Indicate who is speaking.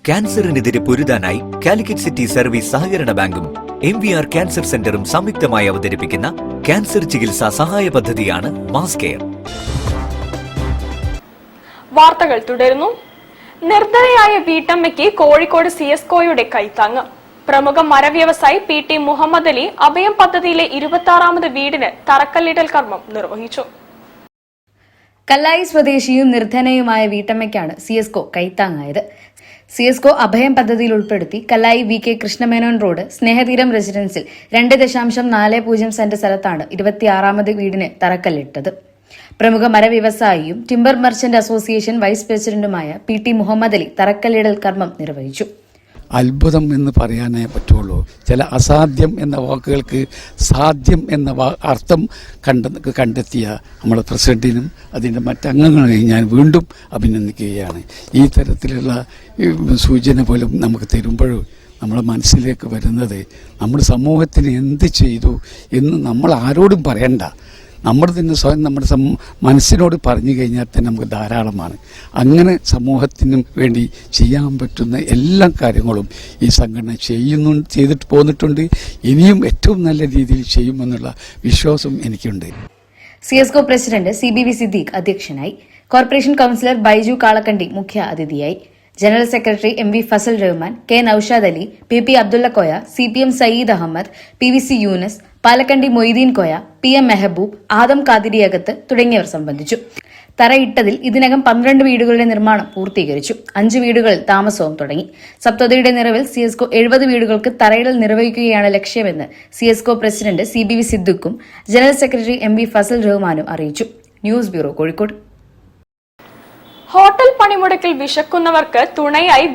Speaker 1: ക്യാൻസറിനെതിരെ പൊരുതാനായി Calicut city service സഹകരണ ബാങ്കും MVR cancer സെന്ററും സംയുക്തമായി അവതരിപ്പിക്കുന്ന ക്യാൻസർ ചികിത്സാ സഹായ പദ്ധതിയാണ് മാസ് കെയർ.
Speaker 2: വാർത്തകൾ തുടരുന്നു. നിർദ്ധനയായ വീട്ടമ്മയ്ക്ക് കോഴിക്കോട് CSCOയുടെ കൈത്താങ്ങ്. പ്രമുഖ മരവ്യവസായി PT മുഹമ്മദ് അലി അഭയം പദ്ധതിയിലെ 26ാമത് വീടിന് തറക്കല്ലിടൽ കർമ്മം നിർവഹിച്ചു.
Speaker 3: കല്ലായി സ്വദേശിയും നിർധനയുമായ വീട്ടമ്മയ്ക്കാണ് CSCO കൈത്താങ്ങായത്. CSCO അഭയം പദ്ധതിയിൽ ഉൾപ്പെടുത്തി കല്ലായി VK കൃഷ്ണമേനോൻ റോഡ് സ്നേഹതീരം റെസിഡൻസിൽ 2.40 സെന്റ് സ്ഥലത്താണ് 26ാമത് വീടിന് തറക്കല്ലിട്ടത്. പ്രമുഖ മരവ്യവസായിയും ടിംബർ മർച്ചന്റ് അസോസിയേഷൻ വൈസ് പ്രസിഡന്റുമായ PT മുഹമ്മദ് അലി തറക്കല്ലിടൽ കർമ്മം നിർവഹിച്ചു.
Speaker 4: അത്ഭുതം എന്ന് പറയാനേ പറ്റുള്ളൂ. ചില അസാധ്യം എന്ന വാക്കുകൾക്ക് സാധ്യം എന്ന അർത്ഥം കണ്ടെത്തിയ നമ്മുടെ പ്രസിഡന്റിനും അതിൻ്റെ മറ്റംഗങ്ങളെയും ഞാൻ വീണ്ടും അഭിനന്ദിക്കുകയാണ്. ഈ തരത്തിലുള്ള സൂചന പോലും നമുക്ക് തരുമ്പോഴും നമ്മുടെ മനസ്സിലേക്ക് വരുന്നത് നമ്മുടെ സമൂഹത്തിന് എന്ത് ചെയ്തു എന്ന് നമ്മൾ ആരോടും പറയണ്ട, നമ്മൾ തന്നെ സ്വയം നമ്മുടെ മനസ്സിനോട് പറഞ്ഞു കഴിഞ്ഞാൽ തന്നെ നമുക്ക് ധാരാളമാണ്. അങ്ങനെ സമൂഹത്തിനും വേണ്ടി ചെയ്യാൻ പറ്റുന്ന എല്ലാ കാര്യങ്ങളും ഈ സംഘടന ചെയ്തിട്ട് പോന്നിട്ടുണ്ട്. ഇനിയും ഏറ്റവും നല്ല രീതിയിൽ ചെയ്യുമെന്നുള്ള വിശ്വാസം എനിക്കുണ്ട്.
Speaker 3: CSCO പ്രസിഡന്റ് CBV സിദ്ദീഖ് അധ്യക്ഷനായി. കോർപ്പറേഷൻ കൌൺസിലർ ബൈജു കാളക്കണ്ടി മുഖ്യ അതിഥിയായി. General secretary MV Fasal Rahman, K Noushad Ali, PP Abdullakoya, CPM Sayyid Ahmed, PVC Younus, Palakkandi Moideen Koya, PM Mehboob, Adam Kathiriyakath തുടങ്ങിയവർ സംബന്ധിച്ചു. തറയിട്ടതിൽ ഇതിനകം 12 വീടുകളുടെ നിർമ്മാണം പൂർത്തീകരിച്ചു. 5 വീടുകളിൽ താമസവും തുടങ്ങി. സപ്തതിയുടെ നിറവിൽ CSCO 70 വീടുകൾക്ക് തറയിടൽ നിർവഹിക്കുകയാണ് ലക്ഷ്യമെന്ന് CSCO പ്രസിഡന്റ് CBV സിദ്ദീഖും ജനറൽ സെക്രട്ടറി MV ഫസൽ റഹ്മാനും അറിയിച്ചു. News bureau, Kozhikode.
Speaker 2: ഹോട്ടൽ പണിമുടക്കിൽ വിശക്കുന്നവർക്ക് തുണയായി